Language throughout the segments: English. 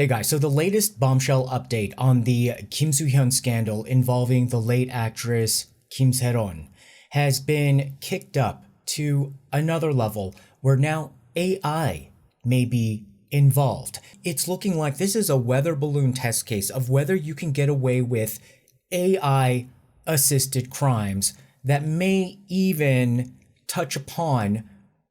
Hey guys, so the latest Bombshell update on the Kim Soo-hyun scandal involving the late actress Kim Sae-ron has been kicked up to another level where now AI may be involved. It's looking like this is a weather balloon test case of whether you can get away with AI-assisted crimes that may even touch upon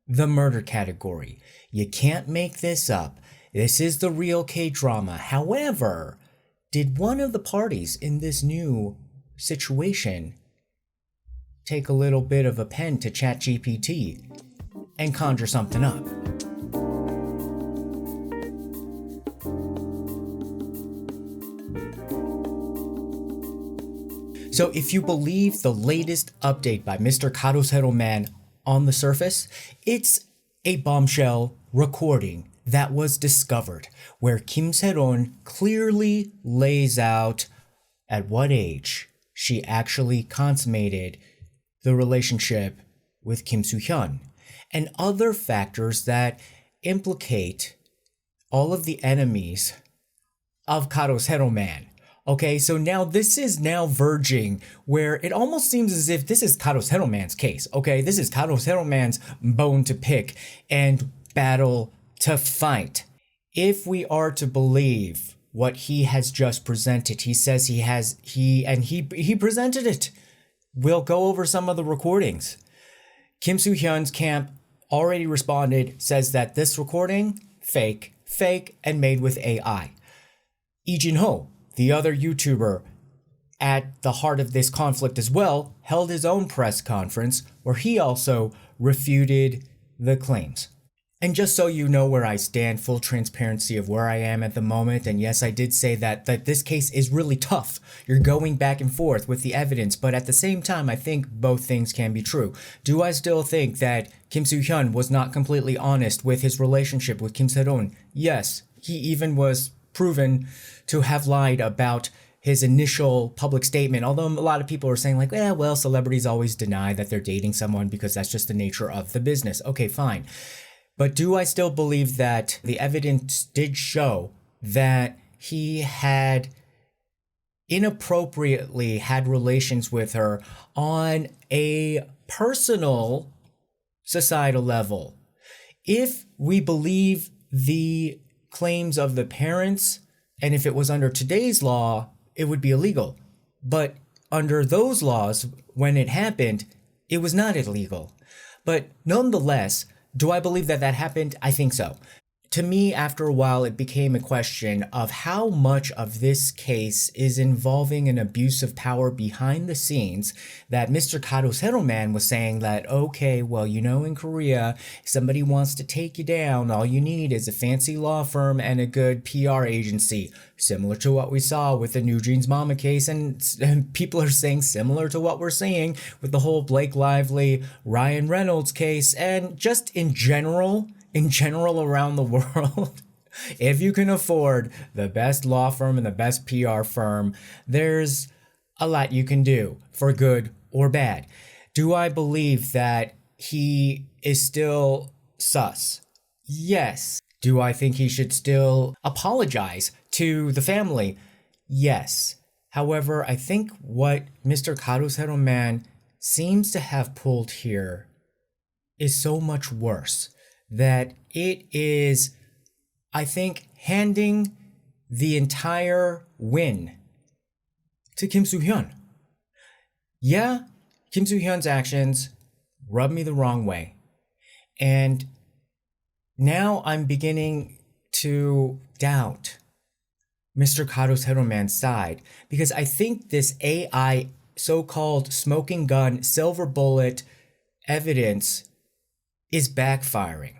the murder category. You can't make this up. This is the real Kdrama. However, did one of the parties in this new situation take a little bit of a pen to ChatGPT and conjure something up? So if you believe the latest update by Mr. Garo Sero Man on the surface, it's a bombshell recording that was discovered where Kim Sae-ron clearly lays out at what age she actually consummated the relationship with Kim Soo-hyun and other factors that implicate all of the enemies of Garo Sero Man. Okay, so now this is now verging where it almost seems as if this is Garo Sero Man's case. Okay, this is Garo Sero Man's bone to pick and battle to fight. If we are to believe what he has just presented, he says he presented it. We'll go over some of the recordings. Kim Soo-hyun's camp already responded, says that this recording, fake, and made with AI. Lee Jin-ho, the other YouTuber at the heart of this conflict as well, held his own press conference where he also refuted the claims. And just so you know where I stand, full transparency of where I am at the moment, and yes, I did say that this case is really tough. You're going back and forth with the evidence, but at the same time, I think both things can be true. Do I still think that Kim Soo-hyun was not completely honest with his relationship with Kim Sae-ron? Yes, he even was proven to have lied about his initial public statement, although a lot of people are saying like, well, celebrities always deny that they're dating someone because that's just the nature of the business. Okay, fine. But do I still believe that the evidence did show that he had inappropriately had relations with her on a personal societal level? If we believe the claims of the parents, and if it was under today's law, it would be illegal. But under those laws, when it happened, it was not illegal. But nonetheless, do I believe that happened? I think so. To me, after a while, it became a question of how much of this case is involving an abuse of power behind the scenes that Mr. Garo Sero Man was saying that, okay, well, you know, in Korea, if somebody wants to take you down, all you need is a fancy law firm and a good PR agency, similar to what we saw with the New Jeans Mama case, and people are saying similar to what we're seeing with the whole Blake Lively, Ryan Reynolds case, and just in general around the world. If you can afford the best law firm and the best PR firm, there's a lot you can do for good or bad. Do I believe that he is still sus? Yes. Do I think he should still apologize to the family? Yes. However, I think what Mr. Garo Sero Man seems to have pulled here is so much worse that it is, I think, handing the entire win to Kim Soo-hyun. Yeah, Kim Soo-hyun's actions rubbed me the wrong way. And now I'm beginning to doubt Mr. Garo Sero Man's side, because I think this AI so-called smoking gun, silver bullet evidence is backfiring.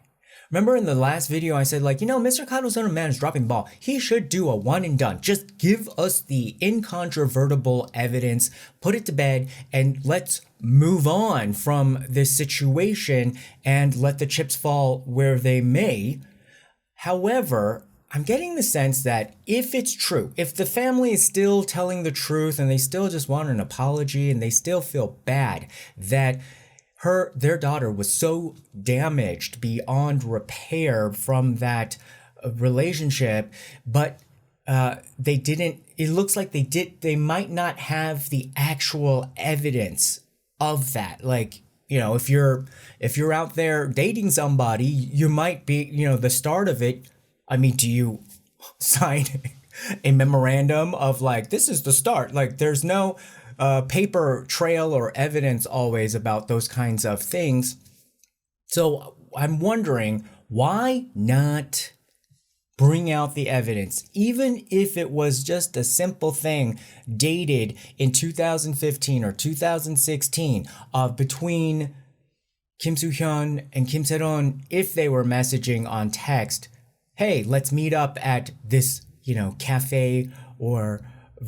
Remember in the last video I said, like, you know, Mr. Garo Sero Man is dropping the ball. He should do a one and done. Just give us the incontrovertible evidence, put it to bed, and let's move on from this situation and let the chips fall where they may. However, I'm getting the sense that if it's true, if the family is still telling the truth and they still just want an apology and they still feel bad that their daughter was so damaged beyond repair from that relationship, but they didn't, it looks like they might not have the actual evidence of that. Like, if you're out there dating somebody, you might be, the start of it. I mean, do you sign a memorandum of like, this is the start? Like, there's no paper trail or evidence always about those kinds of things. So I'm wondering, why not bring out the evidence, even if it was just a simple thing dated in 2015 or 2016 between Kim Soo-hyun and Kim Sae-ron, if they were messaging on text, hey, let's meet up at this, cafe or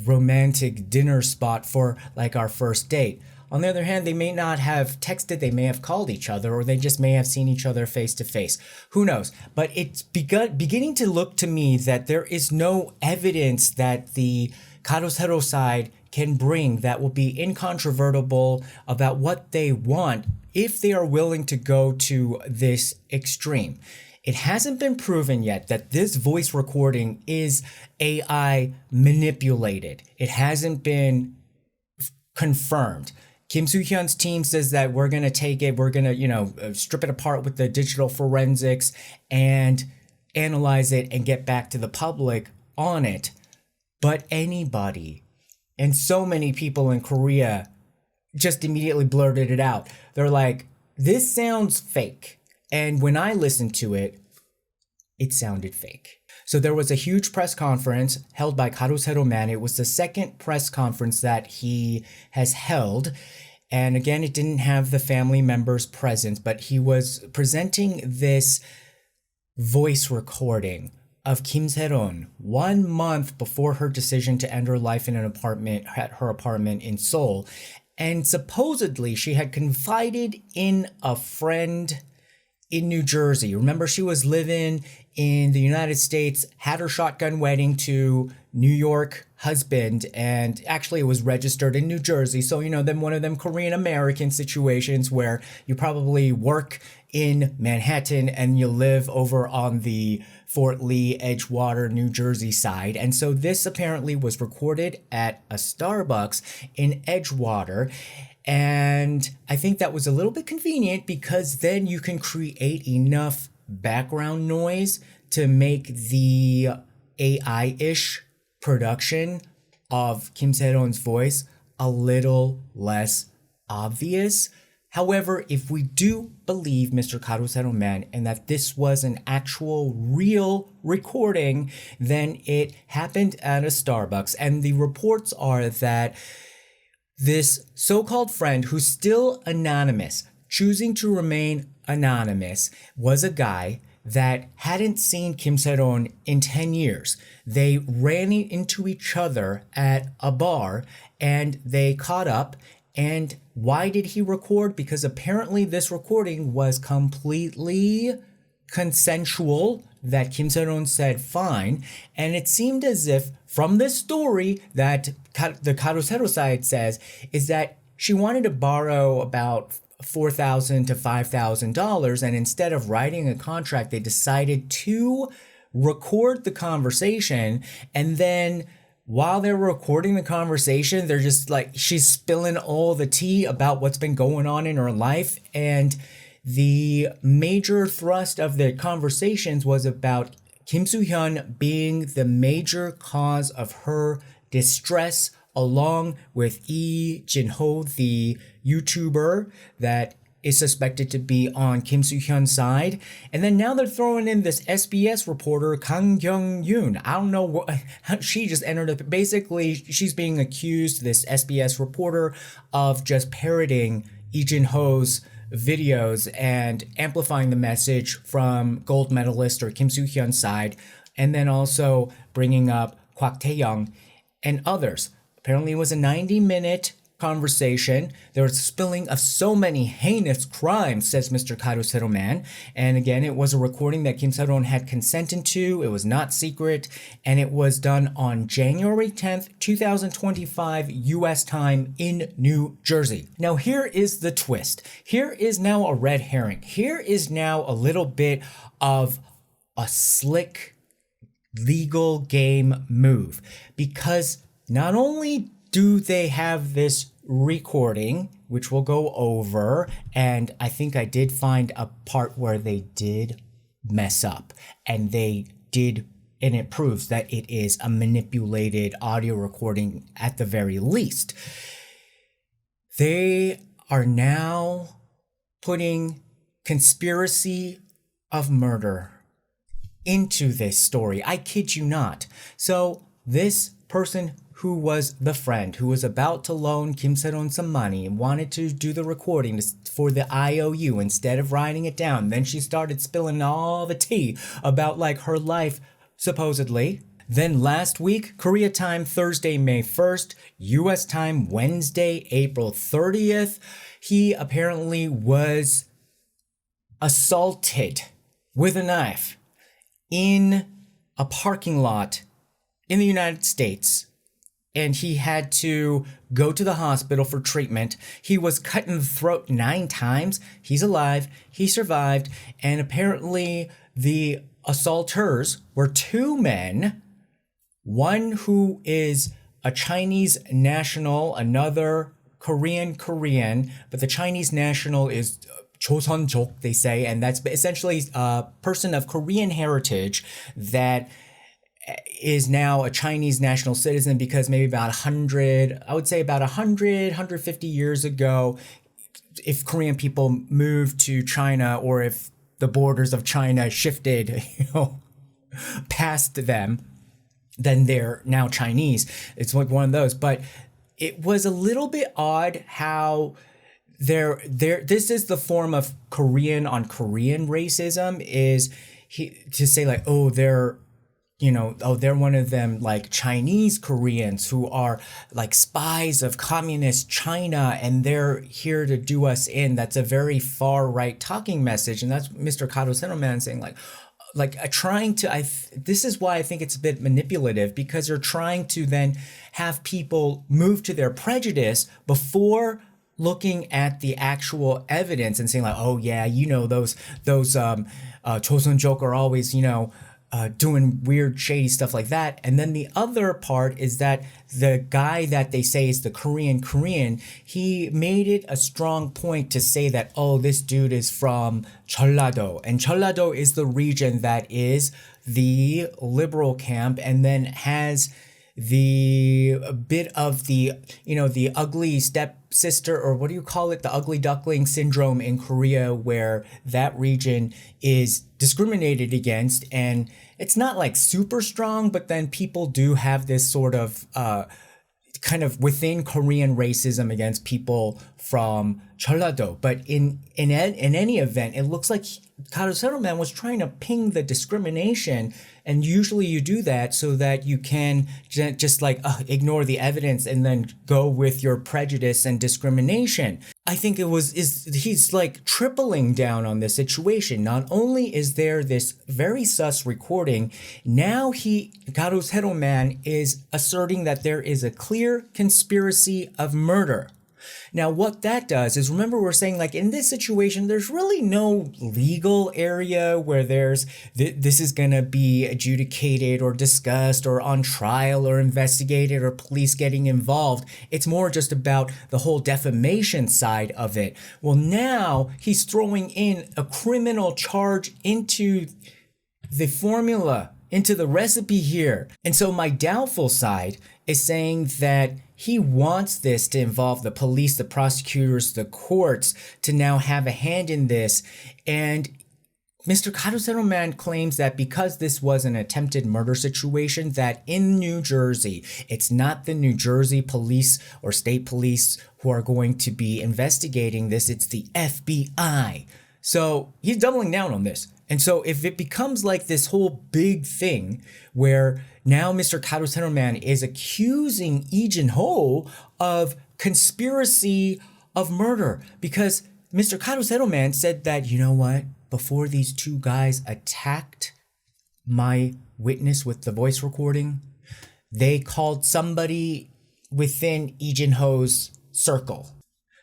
romantic dinner spot for like our first date. On the other hand, they may not have texted, they may have called each other, or they just may have seen each other face to face. Who knows? But it's beginning to look to me that there is no evidence that the Garo Sero side can bring that will be incontrovertible about what they want if they are willing to go to this extreme. It hasn't been proven yet that this voice recording is AI manipulated. It hasn't been confirmed. Kim Soo-hyun's team says that we're going to take it, we're going to, strip it apart with the digital forensics and analyze it and get back to the public on it. But anybody, and so many people in Korea just immediately blurted it out. They're like, this sounds fake. And when I listened to it, it sounded fake. So there was a huge press conference held by Garo Sero Man. It was the second press conference that he has held. And again, it didn't have the family members present, but he was presenting this voice recording of Kim Sae-ron 1 month before her decision to end her life in an apartment at her apartment in Seoul. And supposedly she had confided in a friend in New Jersey. Remember, she was living in the United States, had her shotgun wedding to New York husband, and actually it was registered in New Jersey. So, then one of them Korean American situations where you probably work in Manhattan and you live over on the Fort Lee, Edgewater, New Jersey side. And so this apparently was recorded at a Starbucks in Edgewater. And I think that was a little bit convenient because then you can create enough background noise to make the AI-ish production of Kim Sae-ron's voice a little less obvious. However, if we do believe Mr. Garo Sero Man and that this was an actual real recording, then it happened at a Starbucks. And the reports are that this so-called friend, who's still anonymous, choosing to remain anonymous, was a guy that hadn't seen Kim Sae-ron in 10 years. They ran into each other at a bar and they caught up. And why did he record? Because apparently this recording was completely consensual, that Kim Sae-ron said fine. And it seemed as if from this story that the Garo Sero side says is that she wanted to borrow about $4,000 to $5,000, and instead of writing a contract, they decided to record the conversation. And then while they're recording the conversation, they're just like, she's spilling all the tea about what's been going on in her life. And the major thrust of the conversations was about Kim Soo-hyun being the major cause of her distress, along with Lee Jin-ho, the YouTuber that is suspected to be on Kim Soo-hyun's side. And then now they're throwing in this SBS reporter, Kang Kyung-yoon. I don't know what, she just entered it. Basically, she's being accused, this SBS reporter, of just parroting Lee Jin-ho's videos and amplifying the message from gold medalist or Kim Soo-hyun's side, and then also bringing up Kwak Tae-young and others. Apparently it was a 90-minute conversation. There was spilling of so many heinous crimes, says Mr. Garo Sero Man. And again, it was a recording that Kim Sae-ron had consented to. It was not secret. And it was done on January 10th, 2025 US time in New Jersey. Now, here is the twist. Here is now a red herring. Here is now a little bit of a slick legal game move, because not only do they have this recording, which we'll go over, and I think I did find a part where they did mess up, and they did, and it proves that it is a manipulated audio recording at the very least. They are now putting conspiracy of murder into this story. I kid you not. So this person who was the friend who was about to loan Kim Sae-ron some money and wanted to do the recording for the IOU instead of writing it down. Then she started spilling all the tea about like her life, supposedly. Then last week, Korea time Thursday, May 1st, US time Wednesday, April 30th, he apparently was assaulted with a knife in a parking lot in the United States. And he had to go to the hospital for treatment. He was cut in the throat 9 times. He's alive. He survived. And apparently the assaulters were 2 men. One who is a Chinese national, another Korean, but the Chinese national is Joseonjok, they say. And that's essentially a person of Korean heritage that is now a Chinese national citizen, because maybe about 100, I would say about 150 years ago, if Korean people moved to China, or if the borders of China shifted, past them, then they're now Chinese. It's like one of those. But it was a little bit odd how this is the form of Korean on Korean racism, is to say like, oh, they're one of them, like Chinese Koreans who are like spies of communist China, and they're here to do us in. That's a very far right talking message. And that's Mr. Garo Sero saying this is why I think it's a bit manipulative, because you're trying to then have people move to their prejudice before looking at the actual evidence and saying like, oh yeah, those Joseonjok are always, doing weird, shady stuff like that. And then the other part is that the guy that they say is the Korean, he made it a strong point to say that, oh, this dude is from Jeollado. And Jeollado is the region that is the liberal camp, and then has the bit of the ugly stepsister, or what do you call it, the ugly duckling syndrome in Korea, where that region is discriminated against. And it's not like super strong, but then people do have this sort of kind of within Korean racism against people from Jeollado. But in any event, it looks like Garo Sero was trying to ping the discrimination, and usually you do that so that you can just ignore the evidence and then go with your prejudice and discrimination. I think he's like tripling down on this situation. Not only is there this very sus recording, now Garo Sero is asserting that there is a clear conspiracy of murder. Now, what that does is, remember, we're saying like in this situation, there's really no legal area where this is going to be adjudicated or discussed or on trial or investigated or police getting involved. It's more just about the whole defamation side of it. Well, now he's throwing in a criminal charge into the formula, into the recipe here. And so my doubtful side is saying that he wants this to involve the police, the prosecutors, the courts to now have a hand in this. And Mr. Garo Sero claims that because this was an attempted murder situation, that in New Jersey, it's not the New Jersey police or state police who are going to be investigating this, it's the FBI. So he's doubling down on this. And so if it becomes like this whole big thing where now Mr. Garo Sero is accusing Lee Jin-ho of conspiracy of murder, because Mr. Garo Sero said that, you know what, before these 2 guys attacked my witness with the voice recording, they called somebody within Lee Jin-ho's circle.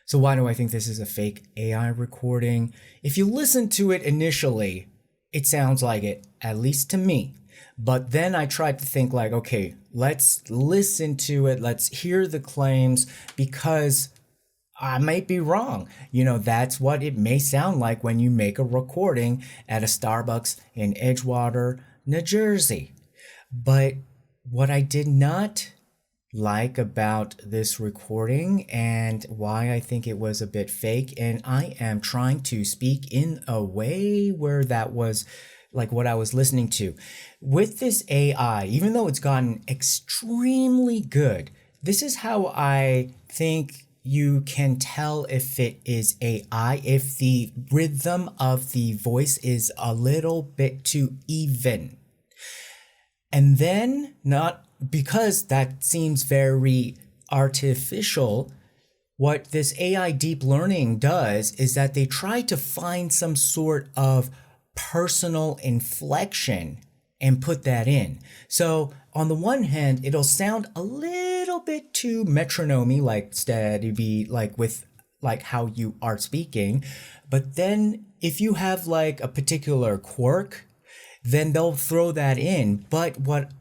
So why do I think this is a fake AI recording? If you listen to it initially, it sounds like it, at least to me. But then I tried to think like, okay, let's listen to it. Let's hear the claims because I might be wrong. That's what it may sound like when you make a recording at a Starbucks in Edgewater, New Jersey. But what I did not like about this recording and why I think it was a bit fake, and I am trying to speak in a way where that was like what I was listening to. With this AI, even though it's gotten extremely good, this is how I think you can tell if it is AI, if the rhythm of the voice is a little bit too even. And then, not because that seems very artificial, what this AI deep learning does is that they try to find some sort of personal inflection and put that in. So on the one hand, it'll sound a little bit too metronomy, like steady beat, like with like how you are speaking. But then if you have like a particular quirk, then they'll throw that in. But what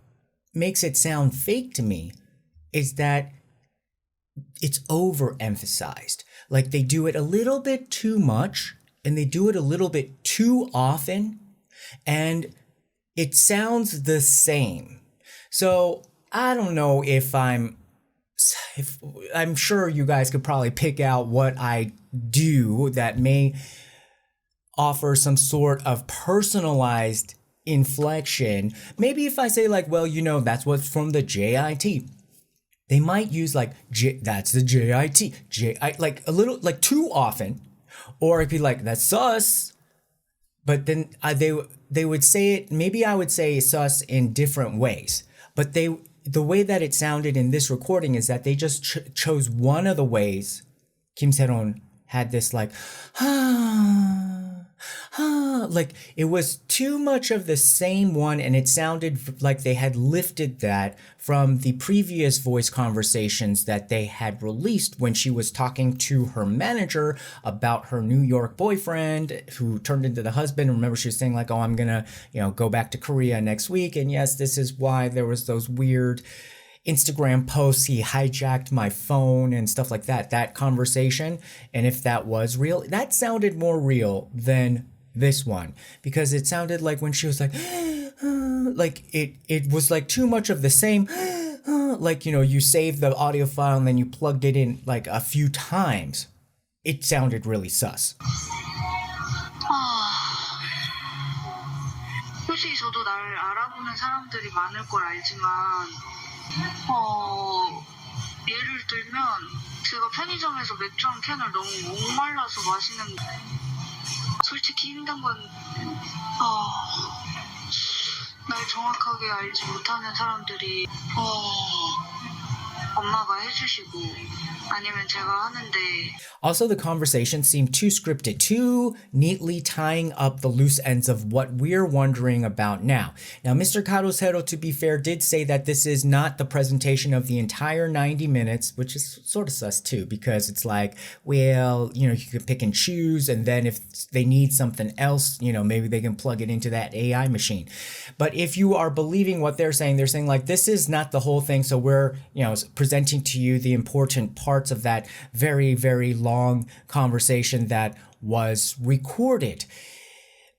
makes it sound fake to me is that it's overemphasized. Like they do it a little bit too much and they do it a little bit too often, and it sounds the same. So I don't know if I'm sure you guys could probably pick out what I do that may offer some sort of personalized inflection. Maybe if I say like, well, that's what's from the JIT. They might use like, that's the JIT, like a little, like too often. Or it'd be like, that's sus. But then they would say it, maybe I would say sus in different ways. But the way that it sounded in this recording is that they just chose one of the ways. Kim Sae-ron had this like, like it was too much of the same one, and it sounded like they had lifted that from the previous voice conversations that they had released when she was talking to her manager about her New York boyfriend who turned into the husband. Remember, she was saying like, oh, I'm gonna go back to Korea next week, and yes, this is why there was those weird Instagram posts, he hijacked my phone and stuff like that conversation. And if that was real, that sounded more real than this one, because it sounded like when she was like, like it was like too much of the same, like, you saved the audio file and then you plugged it in like a few times. It sounded really sus. 솔직히 저도 나를 알아보는 사람들이 많을 걸 알지만 예를 들면 제가 편의점에서 맥주 한 캔을 너무 목말라서 마시는데 솔직히 힘든 건 날 정확하게 알지 못하는 사람들이 엄마가 해주시고 아니면 제가 하는데. Also, the conversation seemed too scripted, too neatly tying up the loose ends of what we're wondering about now. Now, Mr. Garo Sero, to be fair, did say that this is not the presentation of the entire 90 minutes, which is sort of sus too, because it's like, well, you can pick and choose, and then if they need something else, maybe they can plug it into that AI machine. But if you are believing what they're saying like, this is not the whole thing, so we're, presenting to you the important parts of that very, very long conversation that was recorded.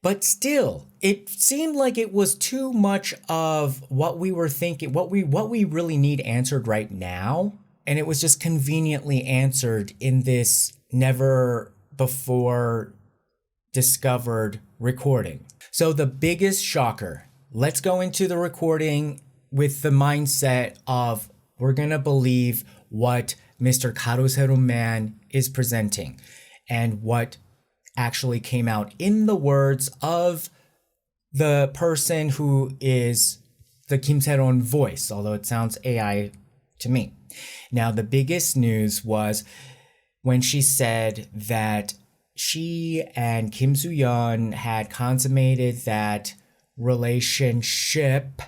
But still, it seemed like it was too much of what we were thinking, what we really need answered right now. And it was just conveniently answered in this never before discovered recording. So the biggest shocker, let's go into the recording with the mindset of we're going to believe what Mr. Garo Sero Man is presenting and what actually came out in the words of the person who is the Kim Sae-ron voice, although it sounds AI to me. Now, the biggest news was when she said that she and Kim Soo-hyun had consummated that relationship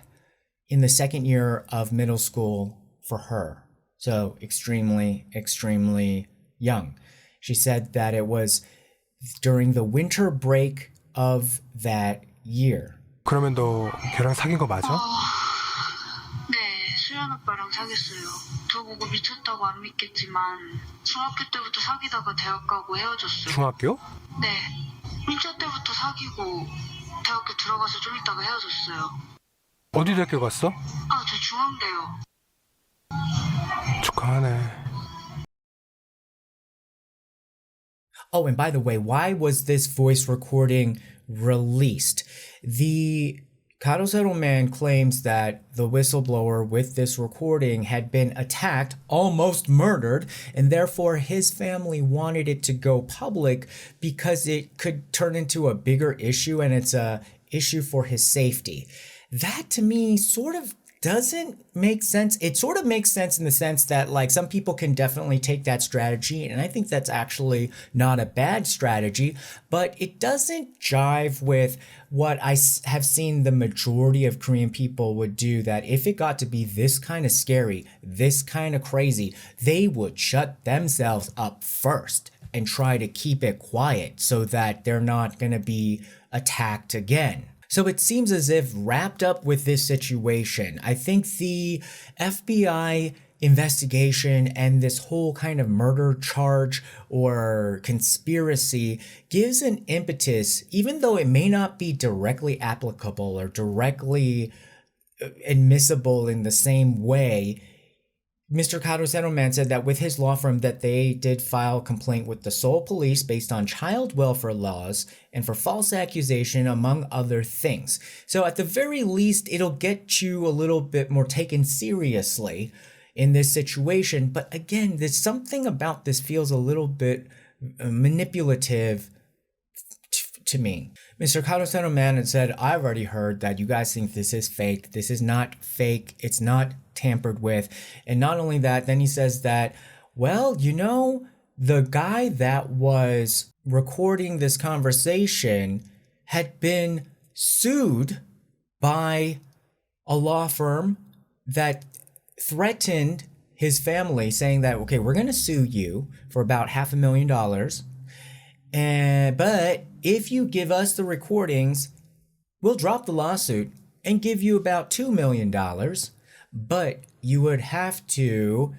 in the second year of middle school for her. So extremely, extremely young. She said that it was during the winter break of that year. 그러면 너 걔랑 사귄 거 맞아? 네, 수연 오빠랑 사귀었어요. 저 보고 미쳤다고 안 믿겠지만 중학교 때부터 사귀다가 대학 가고 헤어졌어요. 중학교? 네, 1차 때부터 사귀고 대학교 들어가서 좀 있다가 헤어졌어요. 어디 대학교 갔어? 저 중앙대요. 축하하네. Oh, and by the way, why was this voice recording released? The Garo Sero man claims that the whistleblower with this recording had been attacked, almost murdered, and therefore his family wanted it to go public because it could turn into a bigger issue and it's a issue for his safety. That to me sort of doesn't make sense. It sort of makes sense in the sense that like some people can definitely take that strategy, and I think that's actually not a bad strategy, but it doesn't jive with what I have seen the majority of Korean people would do, that if it got to be this kind of scary, this kind of crazy, they would shut themselves up first and try to keep it quiet so that they're not going to be attacked again. So it seems as if wrapped up with this situation, I think the FBI investigation and this whole kind of murder charge or conspiracy gives an impetus, even though it may not be directly applicable or directly admissible in the same way. Mr. Garo Sero man said that with his law firm that they did file a complaint with the Seoul police based on child welfare laws and for false accusation, among other things. So at the very least, it'll get you a little bit more taken seriously in this situation. But again, there's something about this feels a little bit manipulative to me. Mr. Garo Sero man had said, I've already heard that you guys think this is fake. This is not fake. It's not tampered with. And not only that, then he says that, well, you know, the guy that was recording this conversation had been sued by a law firm that threatened his family, saying that, okay, we're going to sue you for about $500,000. But if you give us the recordings, we'll drop the lawsuit and give you about $2 million. But you would have to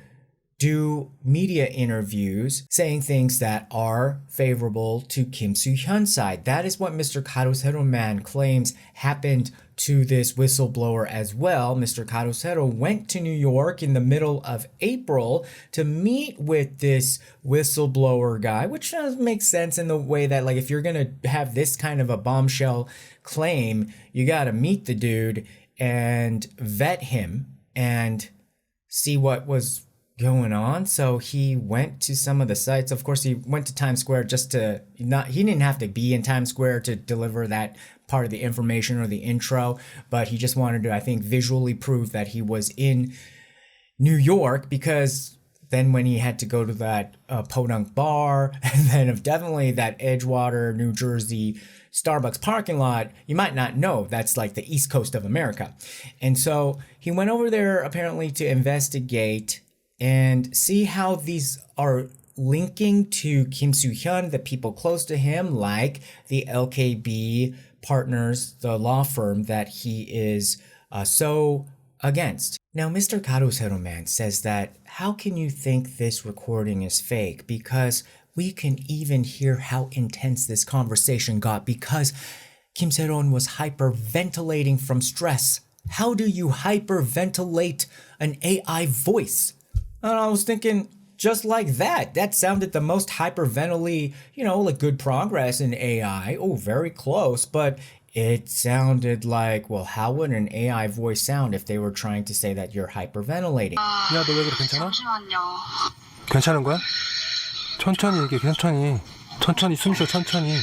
do media interviews saying things that are favorable to Kim Soo-hyun's side. That is what Mr. Garo Sero man claims happened to this whistleblower as well. Mr. Garo Sero went to New York in the middle of April to meet with this whistleblower guy, which does make sense in the way that, like, if you're gonna have this kind of a bombshell claim, you gotta meet the dude and vet him and see what was going on. So he went to some of the sites. Of course, he went to Times Square just to he didn't have to be in Times Square to deliver that part of the information or the intro, but he just wanted to, I think, visually prove that he was in New York, because then when he had to go to that podunk bar and then definitely that Edgewater, New Jersey Starbucks parking lot, you might not know that's like the East Coast of America. And so he went over there apparently to investigate and see how these are linking to Kim Soo-hyun, the people close to him, like the LKB partners, the law firm that he is so against. Now, Mr. Garo Sero man says that, how can you think this recording is fake? Because we can even hear how intense this conversation got, because Kim Sae-ron was hyperventilating from stress. How do you hyperventilate an AI voice? And I was thinking, just like that, that sounded the most hyperventilate, like good progress in AI. Oh, very close, but it sounded like, well, how would an AI voice sound if they were trying to say that you're hyperventilating? 야, 너 왜 그래? 괜찮아? 잠시만요. 괜찮은 거야? 천천히 얘기해, 천천히. 천천히 숨 쉬어, 천천히.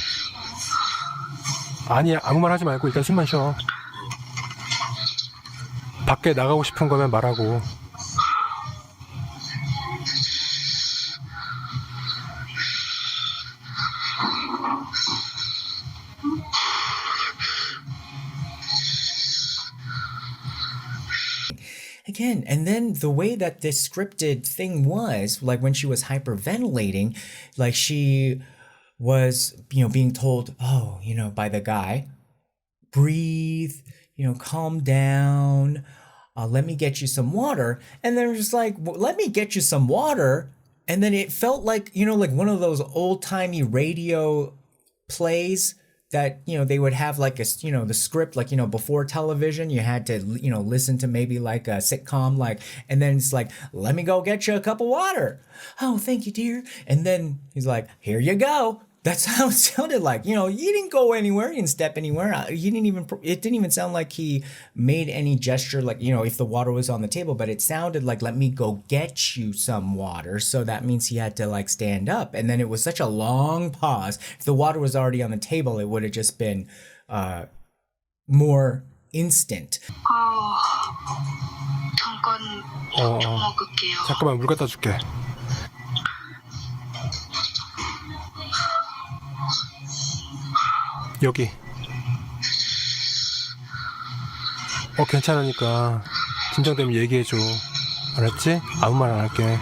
아니, 아무 말 하지 말고 일단 숨만 쉬어. 밖에 나가고 싶은 거면 말하고. Again, and then the way that this scripted thing was, like when she was hyperventilating, like she was, being told, by the guy, breathe, calm down. Let me get you some water. And they're just like, let me get you some water. And then it felt like, like one of those old timey radio plays that, they would have like the script, like, before television, you had to, listen to maybe like a sitcom, like, and then it's like, let me go get you a cup of water. Oh, thank you, dear. And then he's like, here you go. That's how it sounded like. You didn't go anywhere. You didn't step anywhere. It didn't even sound like he made any gesture, like, if the water was on the table, but it sounded like, let me go get you some water. So that means he had to like stand up. And then it was such a long pause. If the water was already on the table, it would have just been more instant. 잠깐 좀 먹을게요. 잠깐만 물 갖다 줄게. 여기. 괜찮으니까 긴장되면 얘기해줘. 알았지? 아무 말 안 할게.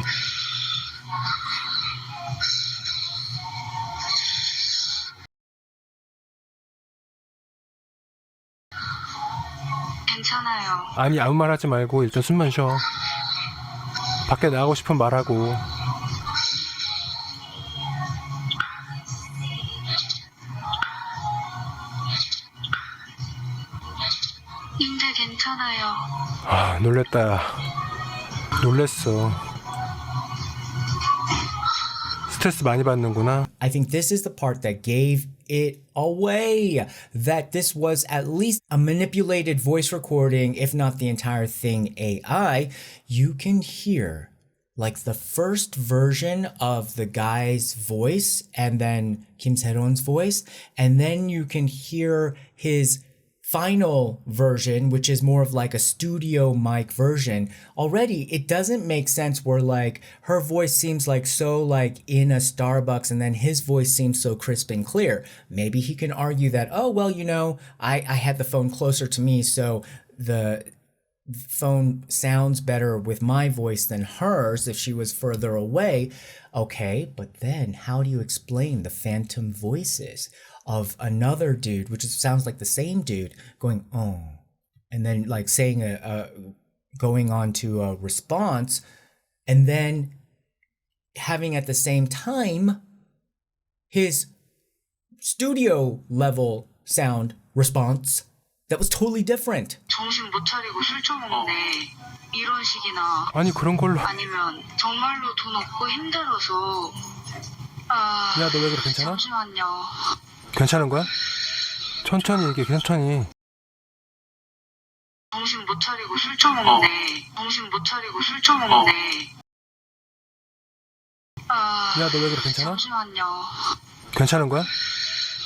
괜찮아요. 아니 아무 말 하지 말고 일단 숨만 쉬어. 밖에 나가고 싶으면 말하고. 이제 괜찮아요. 놀랬다. 놀랬어. 스트레스 많이 받는구나. I think this is the part that gave it away, that this was at least a manipulated voice recording, if not the entire thing AI. You can hear like the first version of the guy's voice and then Kim Sae-ron's voice, and then you can hear his final version, which is more of like a studio mic version. Already it doesn't make sense where like her voice seems like so like in a Starbucks and then his voice seems so crisp and clear. Maybe he can argue that, oh well, I had the phone closer to me, so the phone sounds better with my voice than hers if she was further away. Okay, but then how do you explain the phantom voices of another dude, which sounds like the same dude, going, oh, and then like saying going on to a response, and then having at the same time his studio level sound response that was totally different. 정신 못 차리고 술 처먹네. 이런 식이나. 아니 그런 걸로. 아니면 정말로 돈 없고 힘들어서. 야, 너 왜 그래? 괜찮아? 잠시만요. 괜찮은 거야? 천천히 얘기해, 천천히. 정신 못 차리고 술 처먹네. 정신 못 차리고 술 처먹네. 야, 너 왜 그래? 괜찮아? 잠시만요. 괜찮은 거야?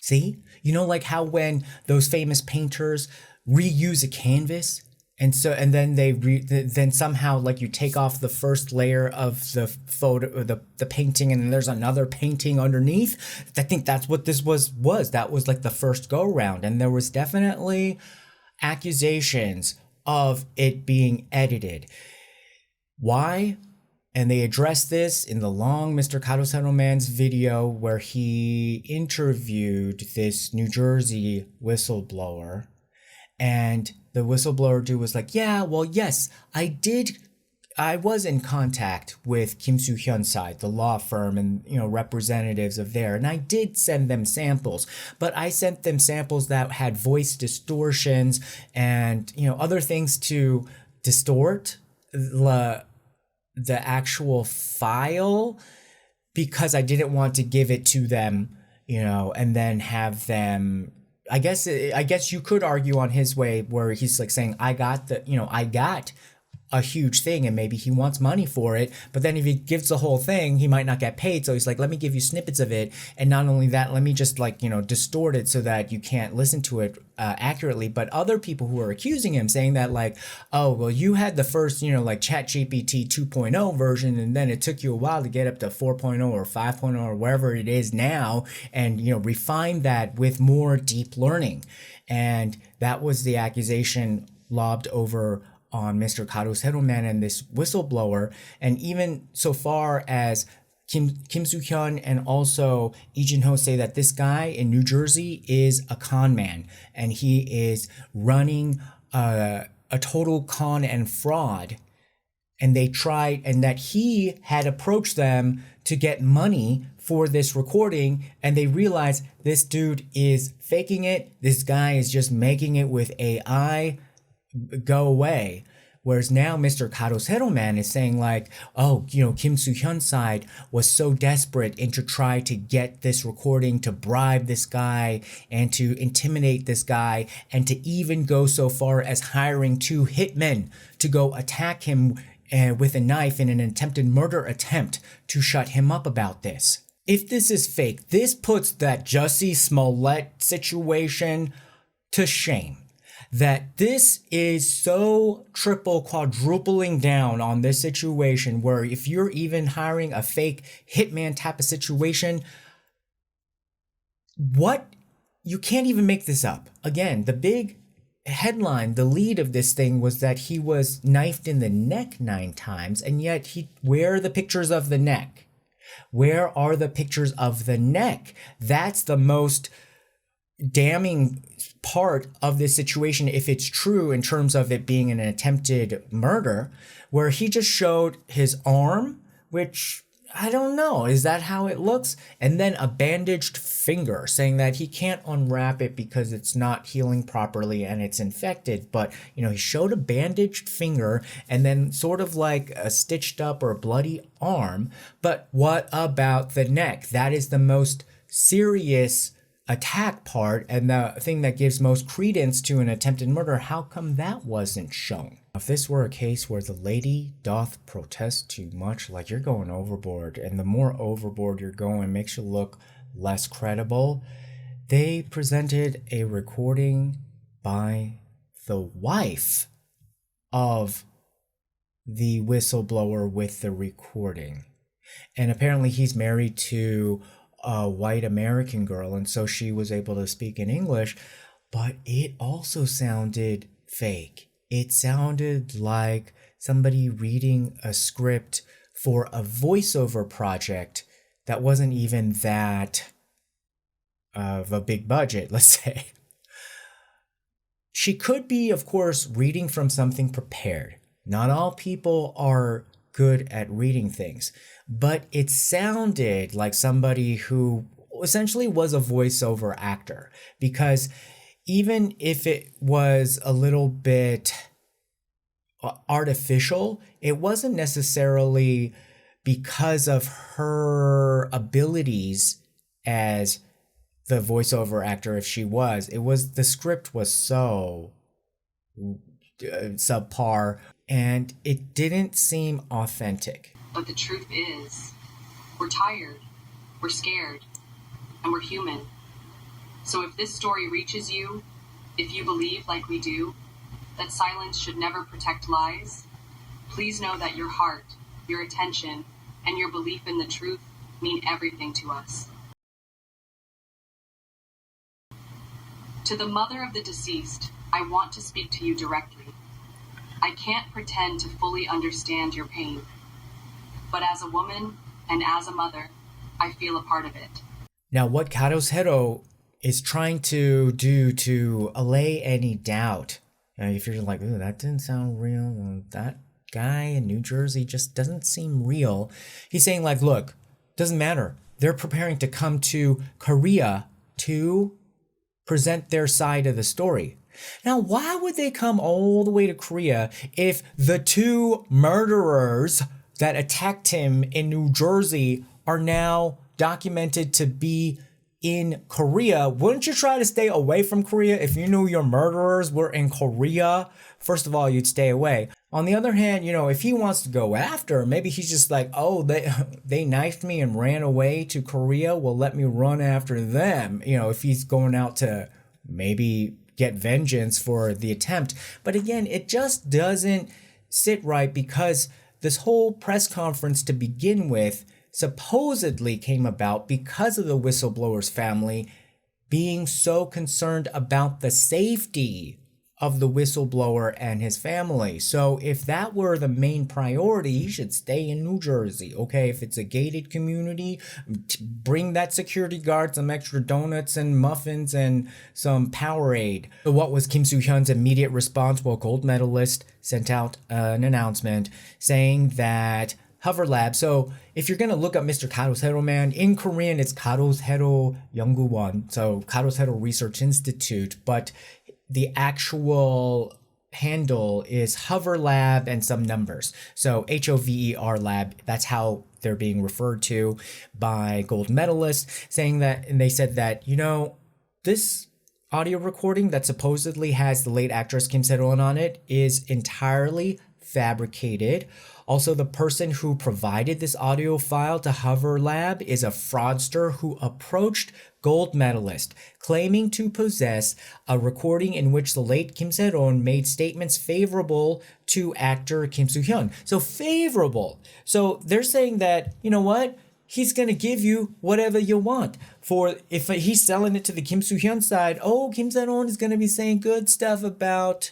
See? Like how when those famous painters reuse a canvas, and then then somehow like you take off the first layer of the photo, the painting, and then there's another painting underneath. I think that's what this was. That was like the first go round, and there was definitely accusations of it being edited. Why? And they addressed this in the long Mr. Garo Sero Man's video where he interviewed this New Jersey whistleblower. And the whistleblower dude was like, yeah, well, yes, I was in contact with Kim Soo-hyun's side, the law firm, and, representatives of there. And I did send them samples, but I sent them samples that had voice distortions and, other things to distort the actual file, because I didn't want to give it to them, and then have them, I guess you could argue on his way where he's like saying, I got a huge thing and maybe he wants money for it, but then if he gives the whole thing, he might not get paid. So he's like, let me give you snippets of it, and not only that, let me just distort it so that you can't listen to it accurately. But other people who are accusing him, saying that like, oh well, you had the first like ChatGPT 2.0 version, and then it took you a while to get up to 4.0 or 5.0 or wherever it is now, and refine that with more deep learning. And that was the accusation lobbed over on Mr. Garo Sero Man and this whistleblower. And even so far as Kim Soo-hyun and also Lee Jin-ho say that this guy in New Jersey is a con man, and he is running a total con and fraud. And they tried, and that he had approached them to get money for this recording, and they realized this dude is faking it. This guy is just making it with AI. Go away. Whereas now Mr. Garo Sero Man is saying like, oh, Kim Soo-hyun's side was so desperate and to try to get this recording to bribe this guy and to intimidate this guy and to even go so far as hiring 2 hitmen to go attack him with a knife in an attempted murder attempt to shut him up about this. If this is fake, this puts that Jussie Smollett situation to shame. That this is so triple quadrupling down on this situation where if you're even hiring a fake hitman type of situation, you can't even make this up. Again, the big headline, the lead of this thing was that he was knifed in the neck 9 times, and yet where are the pictures of the neck? Where are the pictures of the neck? That's the most damning part of this situation, if it's true in terms of it being an attempted murder, where he just showed his arm, which I don't know, is that how it looks? And then a bandaged finger, saying that he can't unwrap it because it's not healing properly and it's infected. But he showed a bandaged finger and then sort of like a stitched up or bloody arm. But what about the neck? That is the most serious attack part and the thing that gives most credence to an attempted murder. How come that wasn't shown? If this were a case where the lady doth protest too much, like you're going overboard, and the more overboard you're going makes you look less credible, they presented a recording by the wife of the whistleblower with the recording. And apparently he's married to a white American girl, and so she was able to speak in English, but it also sounded fake. It sounded like somebody reading a script for a voiceover project that wasn't even that of a big budget, let's say. She could be, of course, reading from something prepared. Not all people are good at reading things, but it sounded like somebody who essentially was a voiceover actor, because even if it was a little bit artificial, it wasn't necessarily because of her abilities as the voiceover actor. If she was, it was the script was so subpar and it didn't seem authentic. But the truth is, we're tired, we're scared, and we're human. So if this story reaches you, if you believe like we do, that silence should never protect lies, please know that your heart, your attention, and your belief in the truth mean everything to us. To the mother of the deceased, I want to speak to you directly. I can't pretend to fully understand your pain, but as a woman and as a mother, I feel a part of it. Now, what Garo Sero is trying to do to allay any doubt, if you're like, ooh, that didn't sound real, that guy in New Jersey just doesn't seem real, he's saying like, look, doesn't matter. They're preparing to come to Korea to present their side of the story. Now, why would they come all the way to Korea if the 2 murderers that attacked him in New Jersey are now documented to be in Korea? Wouldn't you try to stay away from Korea if you knew your murderers were in Korea? First of all, you'd stay away. On the other hand, if he wants to go after, maybe he's just like, oh, they knifed me and ran away to Korea. Well, let me run after them. If he's going out to maybe get vengeance for the attempt. But again, it just doesn't sit right, because this whole press conference to begin with supposedly came about because of the whistleblower's family being so concerned about the safety of the whistleblower and his family. So if that were the main priority, he should stay in New Jersey. Okay, if it's a gated community, bring that security guard some extra donuts and muffins and some Powerade. So what was Kim Soo-hyun's immediate response? Well, gold medalist sent out an announcement saying that Hoverlab. So if you're going to look up Mr. Garo Sero, man, in Korean, it's Garo Sero 연구원. So Garo Sero Research Institute. But the actual handle is Hoverlab and some numbers. So HOVER lab, that's how they're being referred to by gold medalists, saying that, and they said that, you know, this audio recording that supposedly has the late actress Kim Sae-ron on it is entirely fabricated. Also, the person who provided this audio file to Hoverlab is a fraudster who approached gold medalist, claiming to possess a recording in which the late Kim Sae-ron made statements favorable to actor Kim Soo-hyun. So favorable. So they're saying that, you know what? He's going to give you whatever you want. For if he's selling it to the Kim Soo-hyun side, oh, Kim Sae-ron is going to be saying good stuff about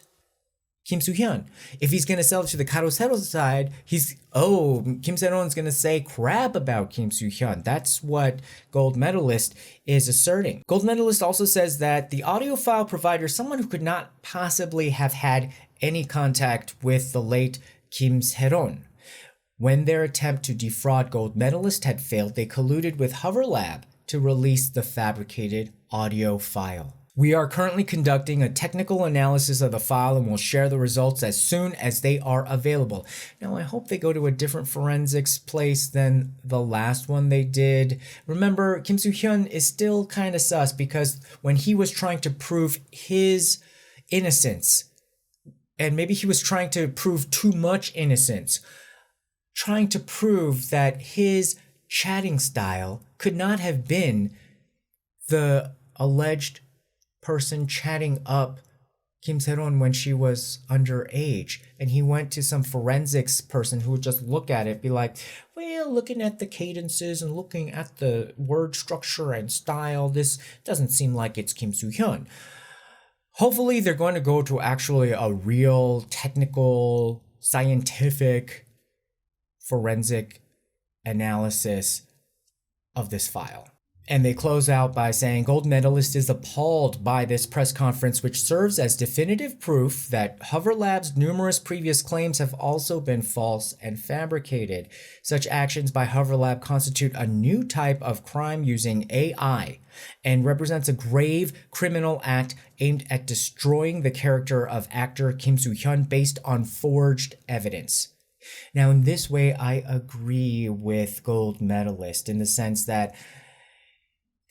Kim Soo-hyun. If he's going to sell it to the Garo Sero side, Kim Sae-ron is going to say crap about Kim Soo-hyun. That's what gold medalist is asserting. Gold medalist also says that the audio file provider, someone who could not possibly have had any contact with the late Kim Sae-ron. When their attempt to defraud gold medalist had failed, they colluded with Hoverlab to release the fabricated audio file. We are currently conducting a technical analysis of the file and will share the results as soon as they are available. Now, I hope they go to a different forensics place than the last one they did. Remember, Kim Soo-hyun is still kind of sus because when he was trying to prove his innocence, and maybe he was trying to prove too much innocence, trying to prove that his chatting style could not have been the alleged person chatting up Kim Sae-ron when she was underage, and he went to some forensics person who would just look at it, be like, well, looking at the cadences and looking at the word structure and style, this doesn't seem like it's Kim Soo-hyun. Hopefully they're going to go to actually a real technical, scientific, forensic analysis of this file. And they close out by saying gold medalist is appalled by this press conference, which serves as definitive proof that Hoverlab's numerous previous claims have also been false and fabricated. Such actions by Hoverlab constitute a new type of crime using AI and represents a grave criminal act aimed at destroying the character of actor Kim Soo-hyun based on forged evidence. Now, in this way, I agree with gold medalist in the sense that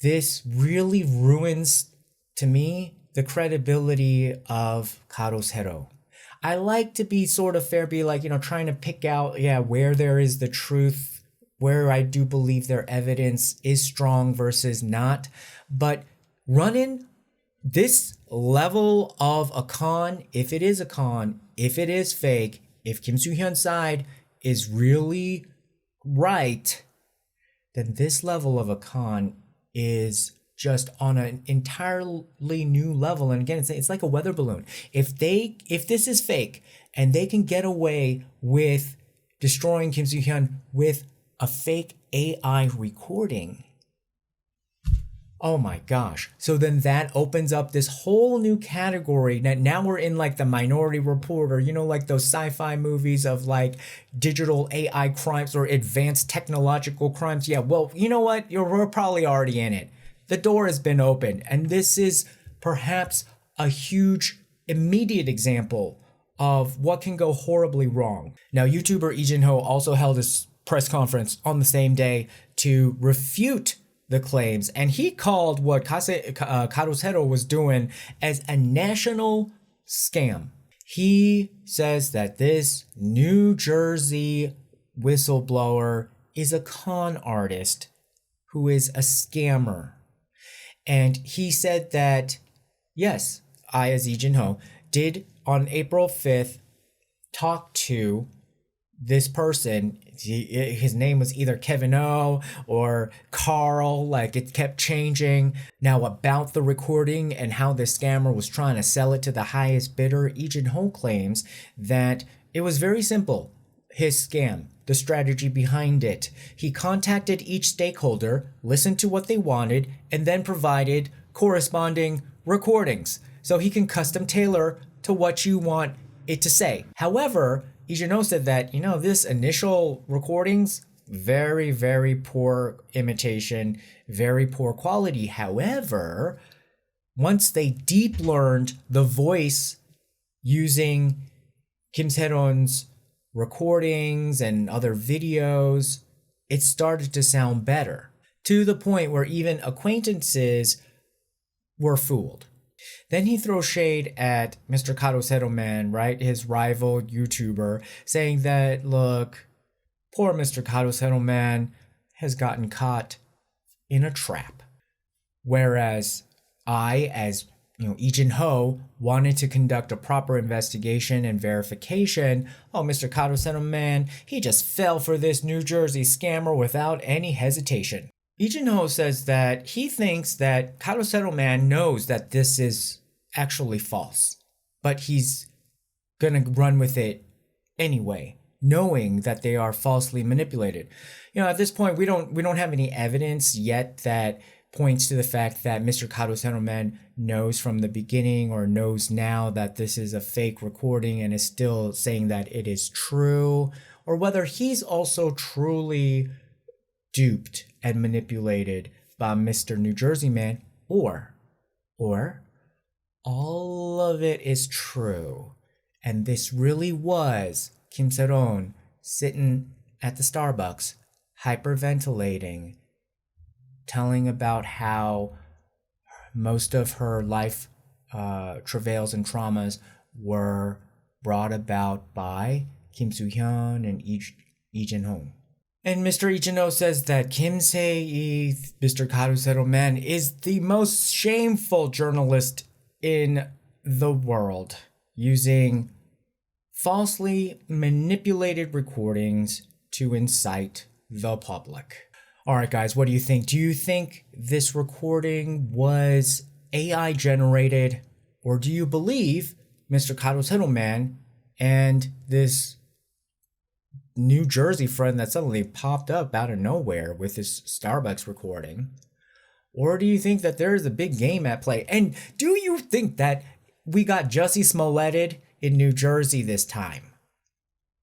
this really ruins, to me, the credibility of Garo Sero. I like to be sort of fair, be like, trying to pick out, where there is the truth, where I do believe their evidence is strong versus not. But running this level of a con, if it is a con, if it is fake, if Kim Soo-hyun's side is really right, then this level of a con is just on an entirely new level. And again, it's like a weather balloon. If this is fake and they can get away with destroying Kim Soo-hyun with a fake AI recording, oh my gosh. So then that opens up this whole new category. Now we're in like the Minority Report, or like those sci-fi movies of like digital AI crimes or advanced technological crimes. Yeah, well, you know what? We're probably already in it. The door has been opened. And this is perhaps a huge immediate example of what can go horribly wrong. Now, YouTuber Lee Jin-ho also held a press conference on the same day to refute the claims, and he called what Garo Sero was doing as a national scam. He says that this New Jersey whistleblower is a con artist who is a scammer. And he said that, yes, I, as Lee Jin-ho, did on April 5th talk to this person his name was either Kevin O or Carl, like it kept changing. Now about the recording and how the scammer was trying to sell it to the highest bidder, Lee Jin-ho claims that it was very simple. His scam, the strategy behind it. He contacted each stakeholder, listened to what they wanted, and then provided corresponding recordings. So he can custom tailor to what you want it to say. However, Lee Jin-ho said that, this initial recordings, very, very poor imitation, very poor quality. However, once they deep learned the voice using Kim Sae-ron's recordings and other videos, it started to sound better, to the point where even acquaintances were fooled. Then he throws shade at Mr. Garo Sero Man, right, his rival YouTuber, saying that, look, poor Mr. Garo Sero Man has gotten caught in a trap. Whereas I, as Lee Jin-ho, wanted to conduct a proper investigation and verification. Oh, Mr. Garo Sero Man, he just fell for this New Jersey scammer without any hesitation. Lee Jin-ho says that he thinks that Garo Sero Man knows that this is actually false, but he's gonna run with it anyway, knowing that they are falsely manipulated. At this point, we don't have any evidence yet that points to the fact that Mr. Garo Sero Man knows from the beginning or knows now that this is a fake recording and is still saying that it is true, or whether he's also truly duped and manipulated by Mr. New Jersey Man, or all of it is true and this really was Kim Sae-ron sitting at the Starbucks hyperventilating, telling about how most of her life travails and traumas were brought about by Kim Soo-hyun and Lee Jin-ho. And Mr. Lee Jin-ho says that Kim Sae, Mr. Garo Sero Man, is the most shameful journalist in the world, using falsely manipulated recordings to incite the public. All right, guys, what do you think? Do you think this recording was AI generated, or do you believe Mr. Garo Sero Man and this New Jersey friend that suddenly popped up out of nowhere with his Starbucks recording? Or do you think that there is a big game at play? And do you think that we got Jussie Smolletted in New Jersey this time?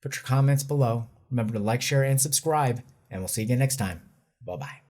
Put your comments below. Remember to like, share, and subscribe, and we'll see you again next time. Bye-bye.